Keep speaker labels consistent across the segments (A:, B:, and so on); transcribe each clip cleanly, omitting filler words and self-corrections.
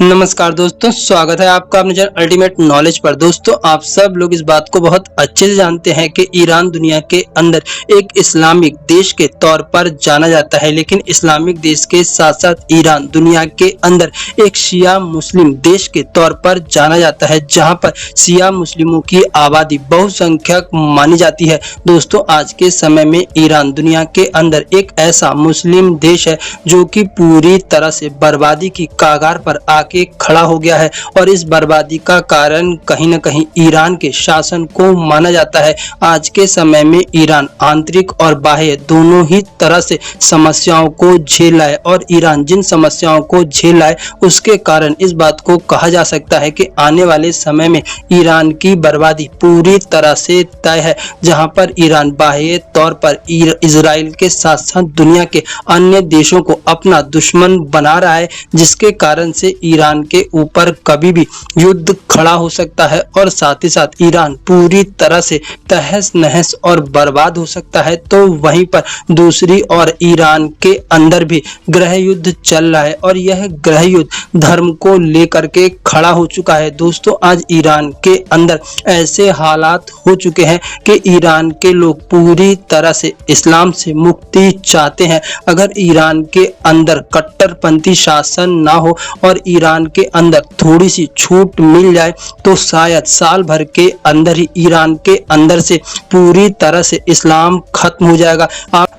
A: नमस्कार दोस्तों, स्वागत है आपका अपने चैनल अल्टीमेट नॉलेज पर। दोस्तों, आप सब लोग इस बात को बहुत अच्छे से जानते हैं कि ईरान दुनिया के अंदर एक इस्लामिक देश के तौर पर जाना जाता है, लेकिन इस्लामिक देश के साथ साथ ईरान दुनिया के अंदर एक शिया मुस्लिम देश के तौर पर जाना जाता है, जहां पर शिया मुस्लिमों की आबादी बहुसंख्यक मानी जाती है। दोस्तों, आज के समय में ईरान दुनिया के अंदर एक ऐसा मुस्लिम देश है जो कि पूरी तरह से बर्बादी की कगार पर आके खड़ा हो गया है, और इस बर्बादी का कारण कहीं न कहीं ईरान के शासन को माना जाता है। आज के समय में ईरान आंतरिक और बाह्य दोनों ही तरह से समस्याओं को झेल रहा है, और ईरान जिन समस्याओं को झेल रहा है उसके कारण इस बात को कहा जा सकता है कि आने वाले समय में ईरान की बर्बादी पूरी तरह से तय है, जहां पर ईरान बाह्य तौर पर इजराइल के साथ साथ दुनिया के अन्य देशों को अपना दुश्मन बना रहा है, जिसके कारण से ईरान के ऊपर कभी भी युद्ध खड़ा हो सकता है, और साथ ही साथ ईरान पूरी तरह से तहस नहस और बर्बाद हो सकता है। तो वहीं पर दूसरी ओर ईरान के अंदर भी गृह युद्ध चल रहा है, और यह गृह युद्ध धर्म को लेकर के खड़ा हो चुका है। दोस्तों, आज ईरान के अंदर ऐसे हालात हो चुके हैं कि ईरान के लोग पूरी तरह से इस्लाम से मुक्ति चाहते हैं। अगर ईरान के अंदर कट्टरपंथी शासन ना हो और ईरान के अंदर थोड़ी सी छूट मिल जाए तो शायद साल भर के अंदर ही ईरान के अंदर से पूरी तरह से इस्लाम खत्म हो जाएगा।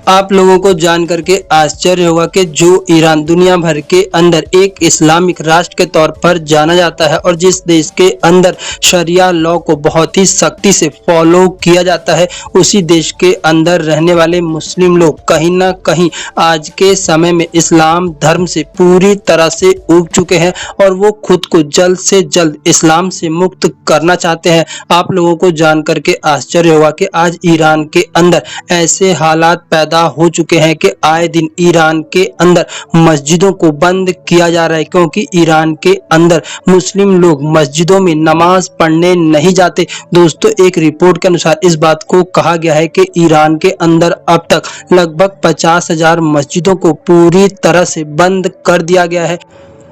A: आप लोगों को जान करके आश्चर्य होगा कि जो ईरान दुनिया भर के अंदर एक इस्लामिक राष्ट्र के तौर पर जाना जाता है, और जिस देश के अंदर शरिया लॉ को बहुत ही सख्ती से फॉलो किया जाता है, उसी देश के अंदर रहने वाले मुस्लिम लोग कहीं ना कहीं आज के समय में इस्लाम धर्म से पूरी तरह से उब चुके हैं, और वो खुद को जल्द से जल्द इस्लाम से मुक्त करना चाहते हैं। आप लोगों को जान करके आश्चर्य होगा कि आज ईरान के अंदर ऐसे हालात पैदा हो चुके हैं कि आए दिन ईरान के अंदर मस्जिदों को बंद किया जा रहा है, क्योंकि ईरान के अंदर मुस्लिम लोग मस्जिदों में नमाज पढ़ने नहीं जाते। दोस्तों, एक रिपोर्ट के अनुसार इस बात को कहा गया है कि ईरान के अंदर अब तक लगभग 50,000 मस्जिदों को पूरी तरह से बंद कर दिया गया है,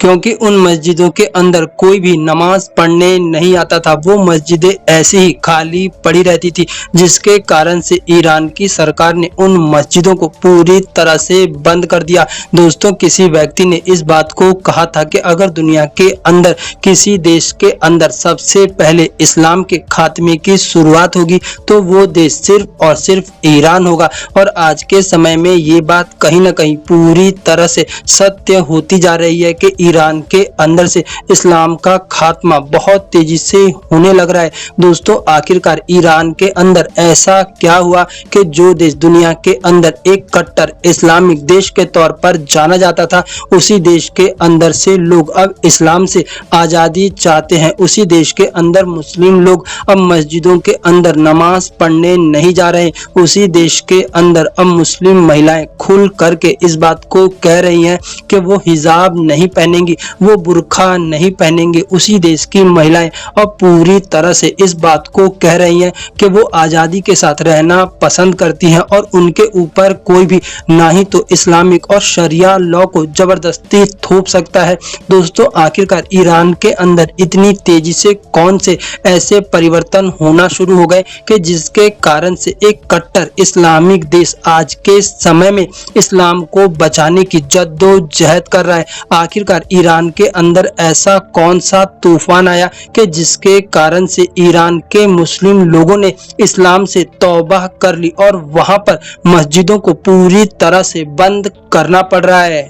A: क्योंकि उन मस्जिदों के अंदर कोई भी नमाज पढ़ने नहीं आता था। वो मस्जिदें ऐसे ही खाली पड़ी रहती थी, जिसके कारण से ईरान की सरकार ने उन मस्जिदों को पूरी तरह से बंद कर दिया। दोस्तों, किसी व्यक्ति ने इस बात को कहा था कि अगर दुनिया के अंदर किसी देश के अंदर सबसे पहले इस्लाम के खात्मे की शुरुआत होगी तो वो देश सिर्फ और सिर्फ ईरान होगा, और आज के समय में ये बात कहीं ना कहीं पूरी तरह से सत्य होती जा रही है कि ईरान के अंदर से इस्लाम का खात्मा बहुत तेजी से होने लग रहा है। दोस्तों, आखिरकार ईरान के अंदर ऐसा क्या हुआ कि जो देश दुनिया के अंदर एक कट्टर इस्लामिक देश के तौर पर जाना जाता था, उसी देश के अंदर से लोग अब इस्लाम से आज़ादी चाहते हैं। उसी देश के अंदर मुस्लिम लोग अब मस्जिदों के अंदर नमाज पढ़ने नहीं जा रहे। उसी देश के अंदर अब मुस्लिम महिलाएं खुल करके इस बात को कह रही हैं कि वो हिजाब नहीं पहनेंगी, वो बुर्खा नहीं पहनेंगे। उसी देश की महिलाएं अब पूरी तरह से इस बात को कह रही हैं कि वो आज़ादी के साथ रहना पसंद करती हैं, और उनके ऊपर कोई भी ना ही तो इस्लामिक और शरिया लॉ को जबरदस्ती थोप सकता है। दोस्तों, आखिरकार ईरान के अंदर इतनी तेजी से कौन से ऐसे परिवर्तन होना शुरू हो गए कि जिसके कारण से एक कट्टर इस्लामिक देश आज के समय में इस्लाम को बचाने की जद्दोजहद कर रहा है। आखिरकार ईरान के अंदर ऐसा कौन सा तूफान आया कि जिसके कारण से ईरान के मुस्लिम लोगों ने इस्लाम से तौबा कर ली, और वहां पर मस्जिदों को पूरी तरह से बंद करना पड़ रहा है।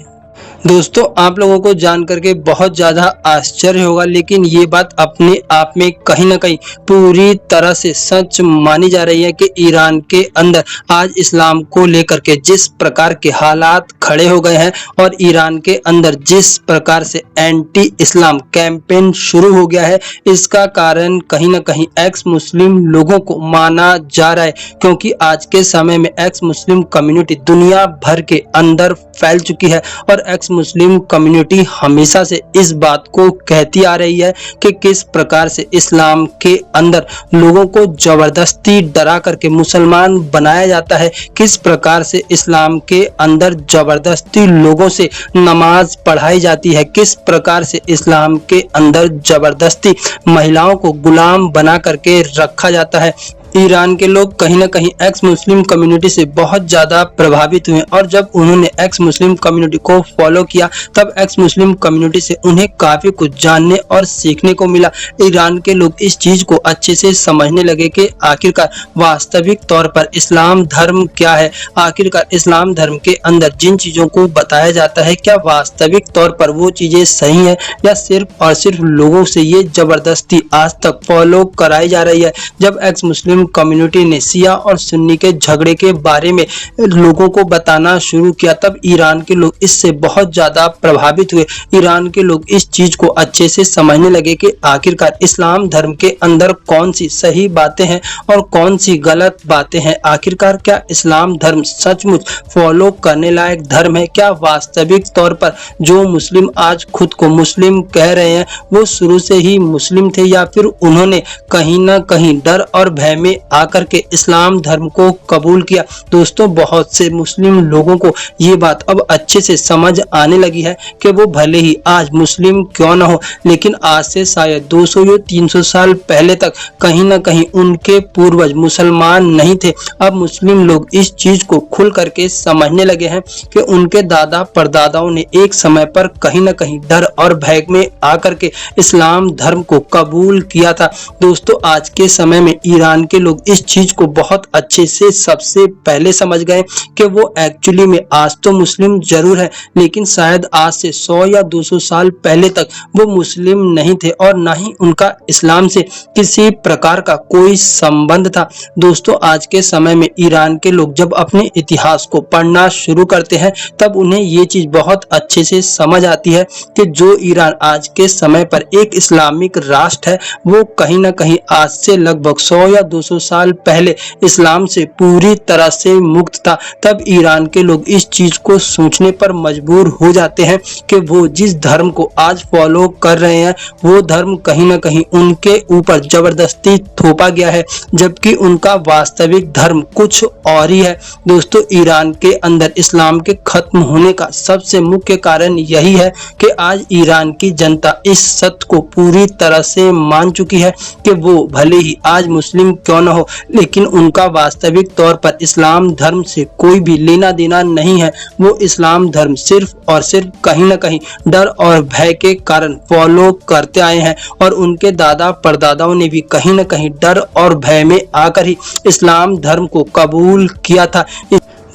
A: दोस्तों, आप लोगों को जान करके बहुत ज़्यादा आश्चर्य होगा, लेकिन ये बात अपने आप में कहीं ना कहीं पूरी तरह से सच मानी जा रही है कि ईरान के अंदर आज इस्लाम को लेकर के जिस प्रकार के हालात खड़े हो गए हैं, और ईरान के अंदर जिस प्रकार से एंटी इस्लाम कैंपेन शुरू हो गया है, इसका कारण कहीं ना कहीं एक्स मुस्लिम लोगों को माना जा रहा है, क्योंकि आज के समय में एक्स मुस्लिम कम्युनिटी दुनिया भर के अंदर फैल चुकी है, और एक्स एक्स मुस्लिम कम्युनिटी हमेशा से इस बात को कहती आ रही है कि किस प्रकार से इस्लाम के अंदर लोगों को जबरदस्ती डरा करके मुसलमान बनाया जाता है, किस प्रकार से इस्लाम के अंदर जबरदस्ती लोगों से नमाज पढ़ाई जाती है, किस प्रकार से इस्लाम के अंदर जबरदस्ती महिलाओं को गुलाम बना करके रखा जाता है। ईरान के लोग कहीं ना कहीं एक्स मुस्लिम कम्युनिटी से बहुत ज़्यादा प्रभावित हुए और जब उन्होंने एक्स मुस्लिम कम्युनिटी को फॉलो किया तब एक्स मुस्लिम कम्युनिटी से उन्हें काफ़ी कुछ जानने और सीखने को मिला। ईरान के लोग इस चीज़ को अच्छे से समझने लगे कि आखिरकार वास्तविक तौर पर इस्लाम धर्म क्या है, आखिरकार इस्लाम धर्म के अंदर जिन चीज़ों को बताया जाता है क्या वास्तविक तौर पर वो चीज़ें सही है या सिर्फ और सिर्फ लोगों से ये ज़बरदस्ती आज तक फॉलो कराई जा रही है। जब एक्स मुस्लिम कम्युनिटी ने शिया और सुन्नी के झगड़े के बारे में लोगों को बताना शुरू किया तब ईरान के लोग इससे बहुत ज्यादा प्रभावित हुए। ईरान के लोग इस चीज को अच्छे से समझने लगे कि आखिरकार इस्लाम धर्म के अंदर कौन सी सही बातें हैं और कौन सी गलत बातें हैं। आखिरकार क्या इस्लाम धर्म सचमुच फॉलो करने लायक धर्म है, क्या वास्तविक तौर पर जो मुस्लिम आज खुद को मुस्लिम कह रहे हैं वो शुरू से ही मुस्लिम थे या फिर उन्होंने कहीं ना कहीं डर और भय में आकर के इस्लाम धर्म को कबूल किया। दोस्तों बहुत से मुस्लिम लोगों को ये बात अब अच्छे से समझ आने लगी है कि वो भले ही आज मुस्लिम क्यों ना हो लेकिन आज से शायद 200 या 300 साल पहले तक कहीं ना कहीं उनके पूर्वज मुसलमान नहीं थे। अब मुस्लिम लोग इस चीज को खुल करके समझने लगे हैं कि उनके दादा परदादाओं ने एक समय पर कहीं ना कहीं डर और भय में आकर के इस्लाम धर्म को कबूल किया था। दोस्तों आज के समय में ईरान के लोग इस चीज को बहुत अच्छे से सबसे पहले समझ गए कि वो एक्चुअली में आज तो मुस्लिम जरूर है लेकिन शायद आज से 100 या 200 साल पहले तक वो मुस्लिम नहीं थे और ना ही उनका इस्लाम से किसी प्रकार का कोई संबंध था। दोस्तों आज के समय में ईरान के लोग जब अपने इतिहास को पढ़ना शुरू करते हैं तब उन्हें ये चीज बहुत अच्छे से समझ आती है कि जो ईरान आज के समय पर एक इस्लामिक राष्ट्र है वो कहीं ना कहीं आज से लगभग 100 या 200 साल पहले इस्लाम से पूरी तरह से मुक्त था। तब ईरान के लोग इस चीज को सोचने पर मजबूर हो जाते हैं कि वो जिस धर्म को आज फॉलो कर रहे हैं वो धर्म कहीं ना कहीं उनके ऊपर जबरदस्ती थोपा गया है जबकि उनका वास्तविक धर्म कुछ और ही है। दोस्तों ईरान के अंदर इस्लाम के खत्म होने का सबसे मुख्य कारण यही है कि आज ईरान की जनता इस सत्य को पूरी तरह से मान चुकी है कि वो भले ही आज मुस्लिम क्यों न हो लेकिन उनका वास्तविक तौर पर इस्लाम धर्म से कोई भी लेना देना नहीं है। वो इस्लाम धर्म सिर्फ और सिर्फ कहीं ना कहीं डर और भय के कारण फॉलो करते आए हैं और उनके दादा परदादाओं ने भी कहीं ना कहीं डर और भय में आकर ही इस्लाम धर्म को कबूल किया था।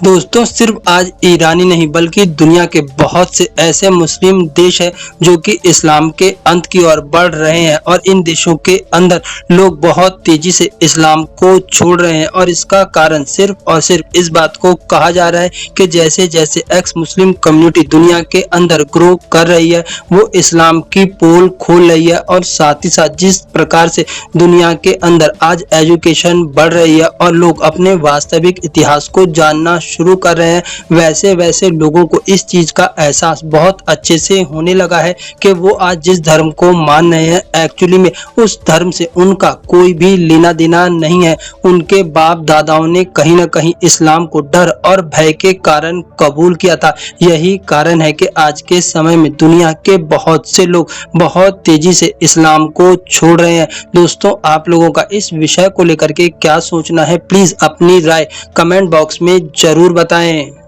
A: दोस्तों सिर्फ आज ईरानी नहीं बल्कि दुनिया के बहुत से ऐसे मुस्लिम देश हैं जो कि इस्लाम के अंत की ओर बढ़ रहे हैं और इन देशों के अंदर लोग बहुत तेजी से इस्लाम को छोड़ रहे हैं और इसका कारण सिर्फ और सिर्फ इस बात को कहा जा रहा है कि जैसे जैसे एक्स मुस्लिम कम्युनिटी दुनिया के अंदर ग्रो कर रही है वो इस्लाम की पोल खोल रही है और साथ ही साथ जिस प्रकार से दुनिया के अंदर आज एजुकेशन बढ़ रही है और लोग अपने वास्तविक इतिहास को जानना शुरू कर रहे हैं वैसे वैसे लोगों को इस चीज का एहसास बहुत अच्छे से होने लगा है कि वो आज जिस धर्म को मान रहे हैं एक्चुअली में उस धर्म से उनका कोई भी लेना देना नहीं है। उनके बाप दादाओं ने कहीं ना कहीं इस्लाम को डर और भय के कारण कबूल किया था। यही कारण है कि आज के समय में दुनिया के बहुत से लोग बहुत तेजी से इस्लाम को छोड़ रहे हैं। दोस्तों आप लोगों का इस विषय को लेकर के क्या सोचना है प्लीज अपनी राय कमेंट बॉक्स में जरूर बताएं।